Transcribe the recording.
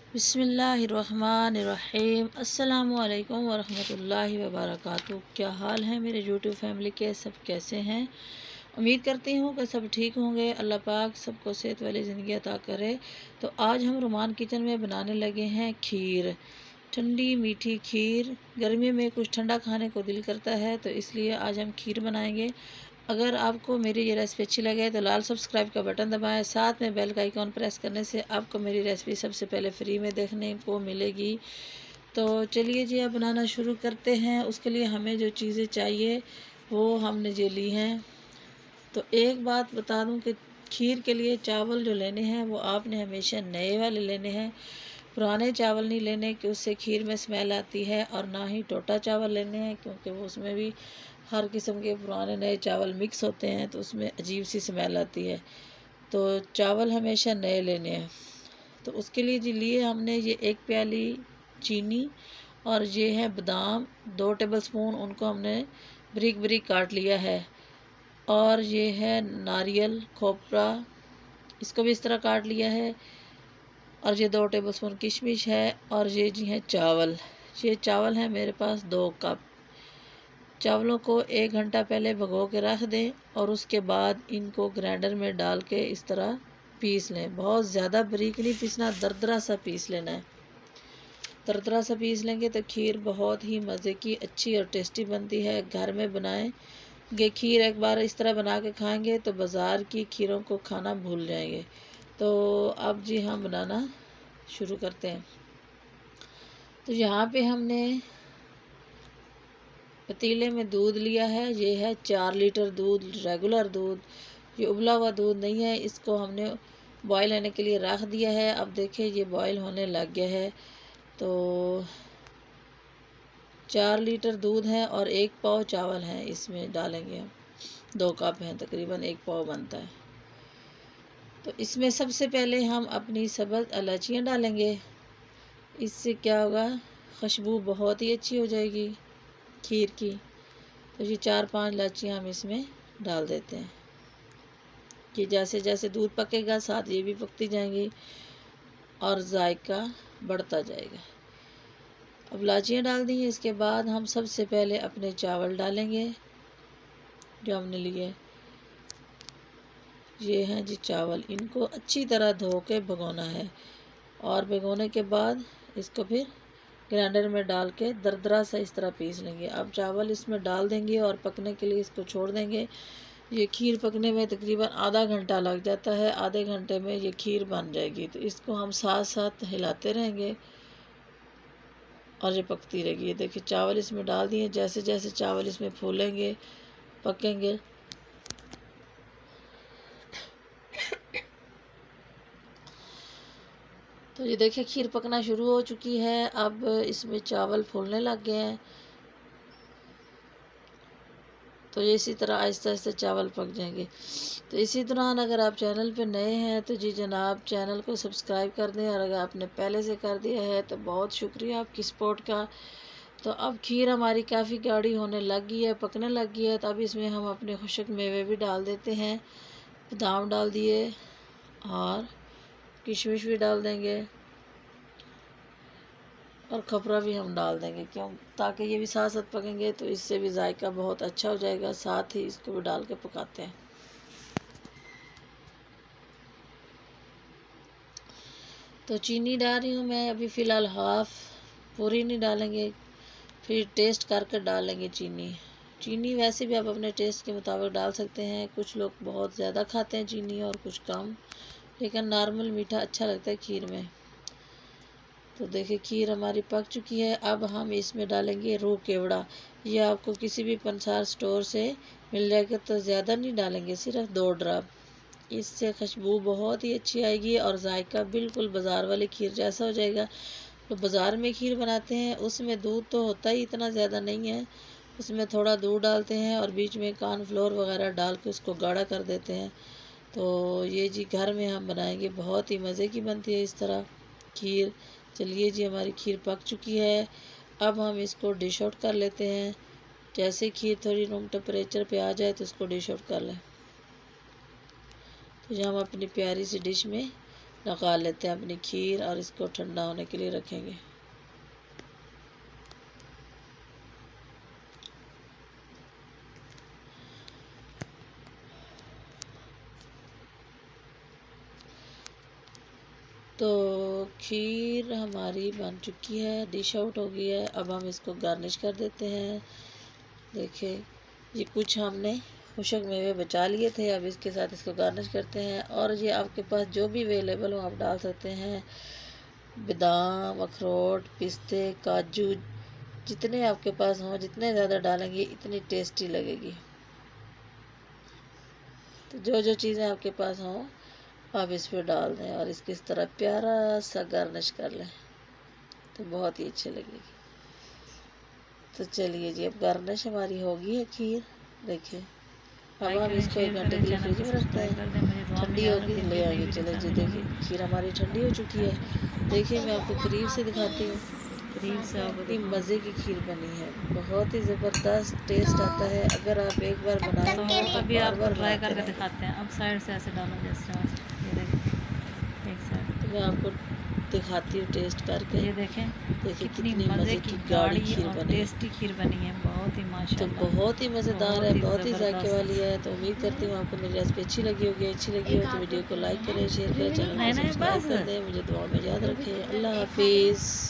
बिस्मिल्लाहिर्रहमानिर्रहीम। अस्सलामुअलैकुम वरहमतुल्लाहि वबरकातुहू। क्या हाल है मेरे यूट्यूब फैमिली के, सब कैसे हैं? उम्मीद करती हूँ कि सब ठीक होंगे। अल्लाह पाक सबको सेहत वाली ज़िंदगी अता करे। तो आज हम रुमान किचन में बनाने लगे हैं खीर, ठंडी मीठी खीर। गर्मी में कुछ ठंडा खाने को दिल करता है, तो इसलिए आज हम खीर बनाएंगे। अगर आपको मेरी ये रेसिपी अच्छी लगे तो लाल सब्सक्राइब का बटन दबाएं, साथ में बेल का आइकॉन प्रेस करने से आपको मेरी रेसिपी सबसे पहले फ्री में देखने को मिलेगी। तो चलिए जी, अब बनाना शुरू करते हैं। उसके लिए हमें जो चीज़ें चाहिए वो हमने जो ली हैं। तो एक बात बता दूं कि खीर के लिए चावल जो लेने हैं वो आपने हमेशा नए वाले लेने हैं, पुराने चावल नहीं लेने कि उससे खीर में स्मेल आती है। और ना ही टोटा चावल लेने हैं, क्योंकि वो उसमें भी हर किस्म के पुराने नए चावल मिक्स होते हैं, तो उसमें अजीब सी स्मेल आती है। तो चावल हमेशा नए लेने हैं। तो उसके लिए जी लिए हमने ये 1 प्याली चीनी, और ये है बादाम 2 टेबलस्पून, उनको हमने बारीक बारीक काट लिया है। और ये है नारियल खोपरा, इसको भी इस तरह काट लिया है। और ये 2 टेबलस्पून किशमिश है। और ये जी हैं चावल। ये चावल है मेरे पास 2 कप। चावलों को 1 घंटा पहले भिगो के रख दें, और उसके बाद इनको ग्राइंडर में डाल के इस तरह पीस लें। बहुत ज़्यादा बारीक नहीं पीसना, दरदरा सा पीस लेना है। दरदरा सा पीस लेंगे तो खीर बहुत ही मज़े की, अच्छी और टेस्टी बनती है। घर में बनाएं ये खीर, एक बार इस तरह बना के खाएंगे तो बाज़ार की खीरों को खाना भूल जाएंगे। तो अब जी हम बनाना शुरू करते हैं। तो यहाँ पे हमने पतीले में दूध लिया है। ये है 4 लीटर दूध, रेगुलर दूध, ये उबला हुआ दूध नहीं है। इसको हमने बॉयल होने के लिए रख दिया है। अब देखिए ये बॉयल होने लग गया है। तो 4 लीटर दूध है और 1 पाव चावल है, इसमें डालेंगे हम। 2 कप हैं, तकरीबन 1 पाव बनता है। तो इसमें सबसे पहले हम अपनी सब्ज़ इलायचियाँ डालेंगे। इससे क्या होगा, खुशबू बहुत ही अच्छी हो जाएगी खीर की। तो ये 4-5 इलायचियाँ हम इसमें डाल देते हैं। कि जैसे जैसे दूध पकेगा साथ ये भी पकती जाएंगी और जायका बढ़ता जाएगा। अब इलायचियाँ डाल दी हैं। इसके बाद हम सबसे पहले अपने चावल डालेंगे जो हमने लिए। ये हैं जी चावल, इनको अच्छी तरह धो के भिगोना है। और भिगोने के बाद इसको फिर ग्राइंडर में डाल के दरदरा सा इस तरह पीस लेंगे। अब चावल इसमें डाल देंगे और पकने के लिए इसको छोड़ देंगे। ये खीर पकने में तकरीबन आधा घंटा लग जाता है। आधे घंटे में ये खीर बन जाएगी। तो इसको हम साथ साथ हिलाते रहेंगे और ये पकती रहेगी। ये देखिए चावल इसमें डाल दिए। जैसे जैसे चावल इसमें फूलेंगे, पकेंगे, तो ये देखिए खीर पकना शुरू हो चुकी है। अब इसमें चावल फूलने लग गए हैं। तो ये इसी तरह आहिस्ता आहिस्ता चावल पक जाएंगे। तो इसी दौरान अगर आप चैनल पे नए हैं तो जी जनाब चैनल को सब्सक्राइब कर दें, और अगर आपने पहले से कर दिया है तो बहुत शुक्रिया आपकी सपोर्ट का। तो अब खीर हमारी काफ़ी गाढ़ी होने लग गई है, पकने लग गई है। तो अब इसमें हम अपने खुशक मेवे भी डाल देते हैं। बादाम डाल दिए और किशमिश भी डाल देंगे, और खपरा भी हम डाल देंगे, क्यों, ताकि ये भी साथ साथ पकेंगे तो इससे भी जायका बहुत अच्छा हो जाएगा। साथ ही इसको भी डाल के पकाते हैं। तो चीनी डाल रही हूँ मैं अभी फ़िलहाल हाफ़, पूरी नहीं डालेंगे, फिर टेस्ट करके डालेंगे चीनी। चीनी वैसे भी आप अपने टेस्ट के मुताबिक डाल सकते हैं। कुछ लोग बहुत ज़्यादा खाते हैं चीनी और कुछ कम, लेकिन नॉर्मल मीठा अच्छा लगता है खीर में। तो देखिए खीर हमारी पक चुकी है। अब हम इसमें डालेंगे रू केवड़ा। ये आपको किसी भी पंसार स्टोर से मिल जाएगा। तो ज़्यादा नहीं डालेंगे, सिर्फ 2 ड्रॉप। इससे खुशबू बहुत ही अच्छी आएगी और जायका बिल्कुल बाज़ार वाली खीर जैसा हो जाएगा। तो बाज़ार में खीर बनाते हैं उसमें दूध तो होता ही इतना ज़्यादा नहीं है, उसमें थोड़ा दूध डालते हैं और बीच में कॉर्नफ्लोर वगैरह डाल के उसको गाढ़ा कर देते हैं। तो ये जी घर में हम बनाएंगे, बहुत ही मज़े की बनती है इस तरह खीर। चलिए जी हमारी खीर पक चुकी है। अब हम इसको डिश आउट कर लेते हैं। जैसे खीर थोड़ी रूम टेम्परेचर पे आ जाए तो इसको डिश आउट कर लें। तो हम अपनी प्यारी सी डिश में निकाल लेते हैं अपनी खीर और इसको ठंडा होने के लिए रखेंगे। तो खीर हमारी बन चुकी है, डिश आउट हो गई है। अब हम इसको गार्निश कर देते हैं। देखिए ये कुछ हमने खुशक मेवे बचा लिए थे, अब इसके साथ इसको गार्निश करते हैं। और ये आपके पास जो भी अवेलेबल हो आप डाल सकते हैं, बादाम, अखरोट, पिस्ते, काजू, जितने आपके पास हों, जितने ज़्यादा डालेंगे इतनी टेस्टी लगेगी। तो जो जो चीज़ें आपके पास हों आप इस पर डाल दें और इसकी इस तरह प्यारा सा गार्निश कर लें तो बहुत ही अच्छी लगेगी। तो चलिए जी, अब गार्निश हमारी होगी है खीर। देखिए अब हम इसको 1 घंटे के लिए फ्रिज में रखते हैं, ठंडी होगी ले आएंगे। चले जी, देखिए खीर हमारी ठंडी हो चुकी है। देखिए मैं आपको करीब से दिखाती हूँ, करीब से इतनी मज़े की खीर बनी है, बहुत ही ज़बरदस्त टेस्ट आता है। अगर आप एक बार बनाएं तो अभी आपको ट्राई करके दिखाते हैं। अब साइड से ऐसे डालो जैसे एक साइड, तो मैं आपको दिखाती हूँ टेस्ट करके। ये देखें देखिए कितनी मज़े की गाढ़ी खीर और बनी है, टेस्टी खीर बनी है, बहुत ही माशाल्लाह। तो बहुत ही मज़ेदार है, बहुत ही जायके ज़बरदस्त। वाली है। तो उम्मीद करती हूँ आपको मेरी रेसिपी अच्छी लगी होगी। अच्छी लगी हो तो वीडियो को लाइक करें, शेयर करें, चैनल को सब्सक्राइब कर दें। मुझे दुआ में याद रखें। अल्लाह हाफिज़।